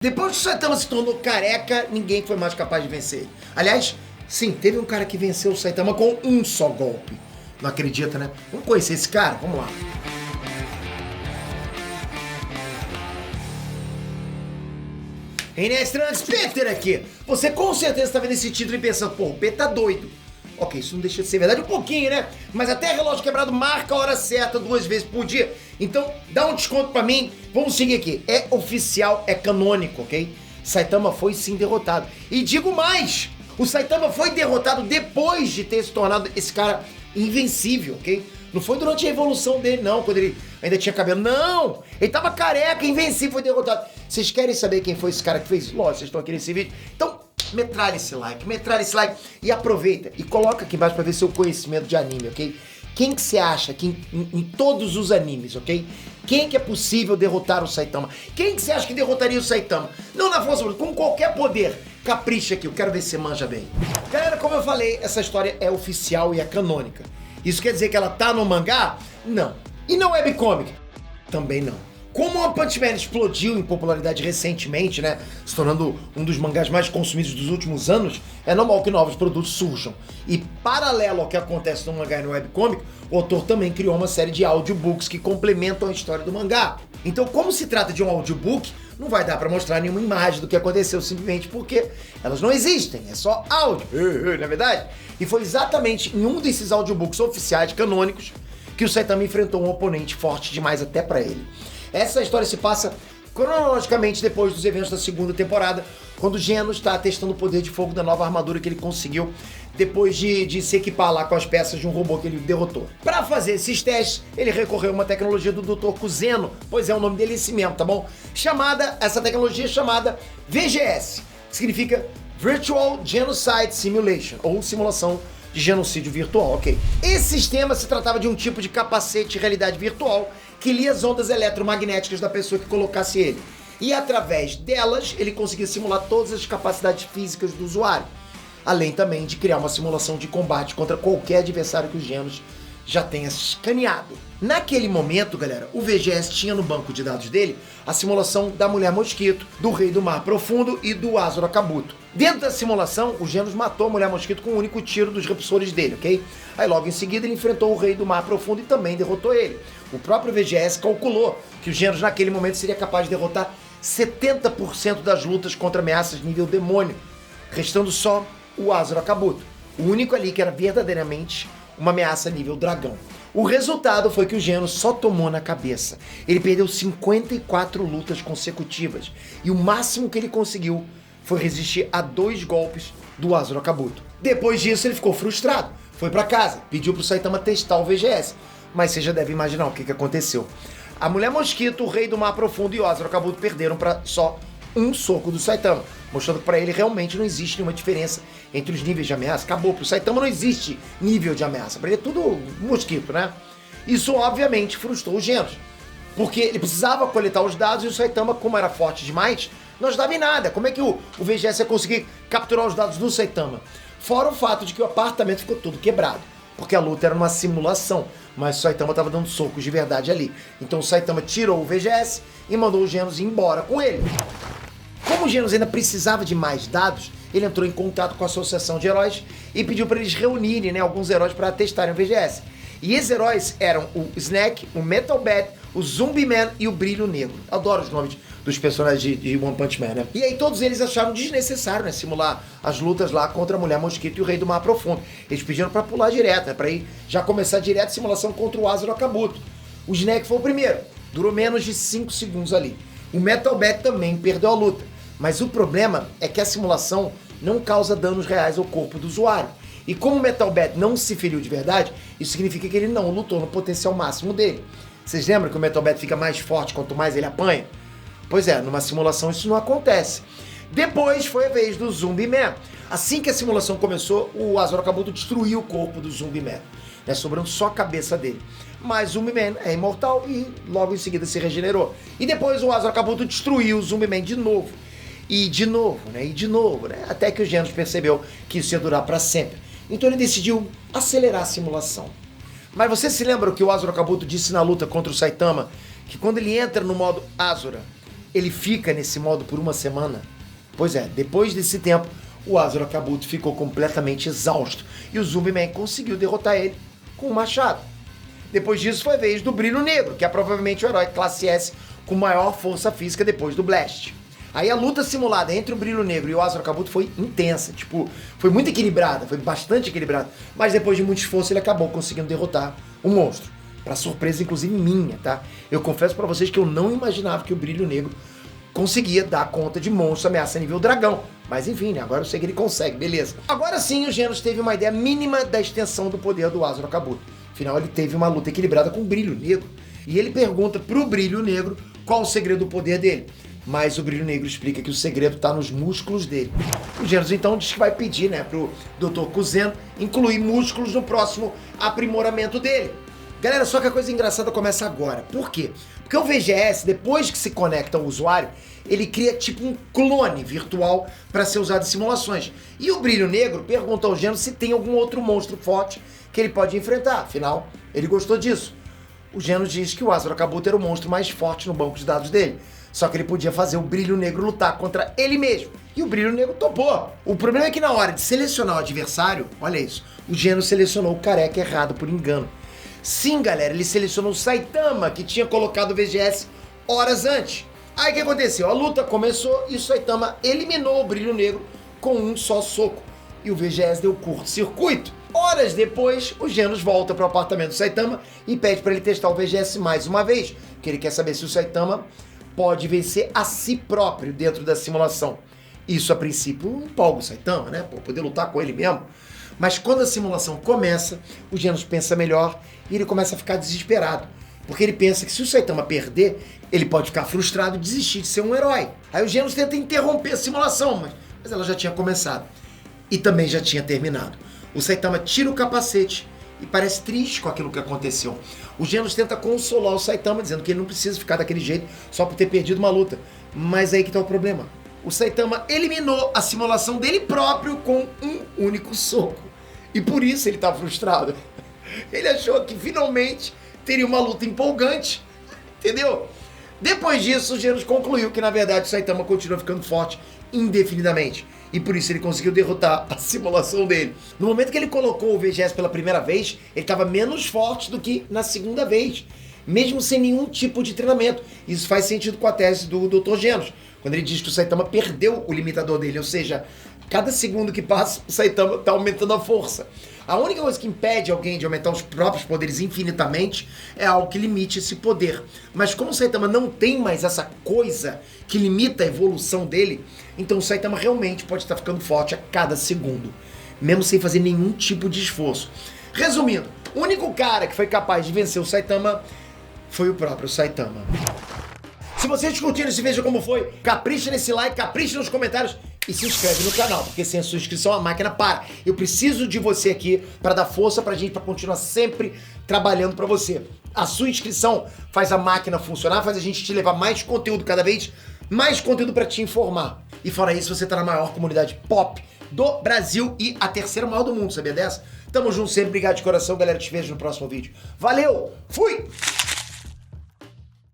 Depois que o Saitama se tornou careca, ninguém foi mais capaz de vencer ele. Aliás, sim, teve um cara que venceu o Saitama com um só golpe. Não acredita, né? Vamos conhecer esse cara? Vamos lá. Inês Trunks, Peter aqui. Você com certeza está vendo esse título e pensando, pô, o P tá doido. Ok, isso não deixa de ser verdade um pouquinho, né? Mas até relógio quebrado marca a hora certa 2 vezes por dia. Então, dá um desconto pra mim. Vamos seguir aqui. É oficial, é canônico, ok? Saitama foi sim derrotado. E digo mais, o Saitama foi derrotado depois de ter se tornado esse cara invencível, ok? Não foi durante a evolução dele, não, quando ele ainda tinha cabelo. Não! Ele tava careca, invencível, foi derrotado. Vocês querem saber quem foi esse cara que fez? Lógico, vocês estão aqui nesse vídeo. Então, metralha esse like e aproveita e coloca aqui embaixo pra ver seu conhecimento de anime, ok? Quem que você acha que em todos os animes, ok? Quem que é possível derrotar o Saitama? Quem que você acha que derrotaria o Saitama? Não na força, com qualquer poder. Capricha aqui, eu quero ver se você manja bem. Galera, como eu falei, essa história é oficial e é canônica. Isso quer dizer que ela tá no mangá? Não. E na webcomic? Também não. Como One Punch Man explodiu em popularidade recentemente, né, se tornando um dos mangás mais consumidos dos últimos anos, é normal que novos produtos surjam. E paralelo ao que acontece no mangá e no webcomic, o autor também criou uma série de audiobooks que complementam a história do mangá. Então, como se trata de um audiobook, não vai dar pra mostrar nenhuma imagem do que aconteceu simplesmente porque elas não existem, é só áudio, não é verdade? E foi exatamente em um desses audiobooks oficiais canônicos que o Saitama enfrentou um oponente forte demais até pra ele. Essa história se passa cronologicamente depois dos eventos da segunda temporada, quando Genos está testando o poder de fogo da nova armadura que ele conseguiu depois de se equipar lá com as peças de um robô que ele derrotou. Para fazer esses testes, ele recorreu a uma tecnologia do Dr. Kuzeno, pois é o nome dele esse mesmo, tá bom? Essa tecnologia chamada VGS, que significa Virtual Genocide Simulation, ou simulação de genocídio virtual, ok? Esse sistema se tratava de um tipo de capacete de realidade virtual que lia as ondas eletromagnéticas da pessoa que colocasse ele. E através delas, ele conseguia simular todas as capacidades físicas do usuário. Além também de criar uma simulação de combate contra qualquer adversário que os Genos já tenha escaneado. Naquele momento, galera, o VGS tinha no banco de dados dele a simulação da Mulher Mosquito, do Rei do Mar Profundo e do Azura Kabuto. Dentro da simulação, o Genos matou a Mulher Mosquito com um único tiro dos repulsores dele, ok? Aí logo em seguida ele enfrentou o Rei do Mar Profundo e também derrotou ele. O próprio VGS calculou que o Genos naquele momento seria capaz de derrotar 70% das lutas contra ameaças de nível demônio, restando só o Azura Kabuto, o único ali que era verdadeiramente uma ameaça nível dragão. O resultado foi que o Genos só tomou na cabeça. Ele perdeu 54 lutas consecutivas e o máximo que ele conseguiu foi resistir a 2 golpes do Azura Kabuto. Depois disso ele ficou frustrado, foi pra casa, pediu pro Saitama testar o VGS, mas você já deve imaginar o que aconteceu. A Mulher Mosquito, o Rei do Mar Profundo e o Azura Kabuto perderam pra só um soco do Saitama, mostrando que pra ele realmente não existe nenhuma diferença entre os níveis de ameaça. Acabou, pro Saitama não existe nível de ameaça, pra ele é tudo mosquito, né? Isso obviamente frustrou os Genos, porque ele precisava coletar os dados e o Saitama, como era forte demais, não ajudava em nada. Como é que o VGS ia conseguir capturar os dados do Saitama? Fora o fato de que o apartamento ficou todo quebrado, porque a luta era uma simulação, mas o Saitama estava dando socos de verdade ali. Então o Saitama tirou o VGS e mandou o Genos ir embora com ele. Como o Genos ainda precisava de mais dados, ele entrou em contato com a Associação de Heróis e pediu para eles reunirem, né, alguns heróis para testarem o VGS. E esses heróis eram o Snack, o Metal Bat, o Zumbi Man e o Brilho Negro. Adoro os nomes dos personagens de One Punch Man, né? E aí todos eles acharam desnecessário, né, simular as lutas lá contra a Mulher Mosquito e o Rei do Mar Profundo. Eles pediram para pular direto, né, para ir já começar direto a simulação contra o Azura Kabuto. O Snack foi o primeiro, durou menos de 5 segundos ali. O Metal Bat também perdeu a luta, mas o problema é que a simulação não causa danos reais ao corpo do usuário. E como o Metal Bat não se feriu de verdade, isso significa que ele não lutou no potencial máximo dele. Vocês lembram que o Metal Bat fica mais forte quanto mais ele apanha? Pois é, numa simulação isso não acontece. Depois foi a vez do Zumbi Man. Assim que a simulação começou, o Azura Kabuto destruiu o corpo do Zumbi Man, né, sobrando só a cabeça dele. Mas o Zumbi Man é imortal e logo em seguida se regenerou. E depois o Azura Kabuto destruiu o Zumbi Man de novo. E de novo, né? Até que o Genos percebeu que isso ia durar para sempre. Então ele decidiu acelerar a simulação. Mas você se lembra o que o Azura Kabuto disse na luta contra o Saitama? Que quando ele entra no modo Azura, ele fica nesse modo por uma semana. Pois é, depois desse tempo, o Azor-Kabuto ficou completamente exausto e o Zumbi-Man conseguiu derrotar ele com um machado. Depois disso foi a vez do Brilho Negro, que é provavelmente o herói classe S com maior força física depois do Blast. Aí a luta simulada entre o Brilho Negro e o Azor-Kabuto foi intensa, foi muito equilibrada, foi bastante equilibrada, mas depois de muito esforço ele acabou conseguindo derrotar o monstro. Pra surpresa, inclusive, minha, tá? Eu confesso pra vocês que eu não imaginava que o Brilho Negro conseguia dar conta de monstro ameaça nível dragão. Mas enfim, né? Agora eu sei que ele consegue, beleza. Agora sim, o Genos teve uma ideia mínima da extensão do poder do Azor-Kabuto. Afinal, ele teve uma luta equilibrada com o Brilho Negro. E ele pergunta pro Brilho Negro qual o segredo do poder dele. Mas o Brilho Negro explica que o segredo tá nos músculos dele. O Genos então diz que vai pedir, né, pro Dr. Kuzen incluir músculos no próximo aprimoramento dele. Galera, só que a coisa engraçada começa agora. Por quê? Porque o VGS, depois que se conecta ao usuário, ele cria tipo um clone virtual para ser usado em simulações. E o Brilho Negro pergunta ao Genos se tem algum outro monstro forte que ele pode enfrentar. Afinal, ele gostou disso. O Genos diz que o Azor-Kabuto era o monstro mais forte no banco de dados dele. Só que ele podia fazer o Brilho Negro lutar contra ele mesmo. E o Brilho Negro topou. O problema é que na hora de selecionar o adversário, olha isso, o Genos selecionou o careca errado por engano. Sim, galera, ele selecionou o Saitama, que tinha colocado o VGS horas antes. Aí o que aconteceu? A luta começou e o Saitama eliminou o Brilho Negro com um só soco. E o VGS deu curto-circuito. Horas depois, o Genos volta para o apartamento do Saitama e pede para ele testar o VGS mais uma vez, porque ele quer saber se o Saitama pode vencer a si próprio dentro da simulação. Isso, a princípio, empolga o Saitama, né? Por poder lutar com ele mesmo. Mas quando a simulação começa, o Genos pensa melhor e ele começa a ficar desesperado. Porque ele pensa que se o Saitama perder, ele pode ficar frustrado e desistir de ser um herói. Aí o Genos tenta interromper a simulação, mas ela já tinha começado. E também já tinha terminado. O Saitama tira o capacete e parece triste com aquilo que aconteceu. O Genos tenta consolar o Saitama, dizendo que ele não precisa ficar daquele jeito só por ter perdido uma luta. Mas aí que tá o problema. O Saitama eliminou a simulação dele próprio com um único soco. E por isso ele tá frustrado. Ele achou que finalmente teria uma luta empolgante, entendeu? Depois disso, o Genos concluiu que na verdade o Saitama continua ficando forte indefinidamente. E por isso ele conseguiu derrotar a simulação dele. No momento que ele colocou o VGS pela primeira vez, ele estava menos forte do que na segunda vez, mesmo sem nenhum tipo de treinamento. Isso faz sentido com a tese do Dr. Genos, quando ele diz que o Saitama perdeu o limitador dele, ou seja, cada segundo que passa, o Saitama está aumentando a força. A única coisa que impede alguém de aumentar os próprios poderes infinitamente é algo que limite esse poder. Mas como o Saitama não tem mais essa coisa que limita a evolução dele, então o Saitama realmente pode estar ficando forte a cada segundo, mesmo sem fazer nenhum tipo de esforço. Resumindo, o único cara que foi capaz de vencer o Saitama foi o próprio Saitama. Se vocês curtiram esse vídeo como foi, capricha nesse like, capricha nos comentários e se inscreve no canal, porque sem a sua inscrição a máquina para. Eu preciso de você aqui para dar força pra gente, para continuar sempre trabalhando pra você. A sua inscrição faz a máquina funcionar, faz a gente te levar mais conteúdo cada vez, mais conteúdo pra te informar. E fora isso, você tá na maior comunidade pop do Brasil e a terceira maior do mundo, sabia dessa? Tamo junto sempre, obrigado de coração, galera, te vejo no próximo vídeo. Valeu, fui!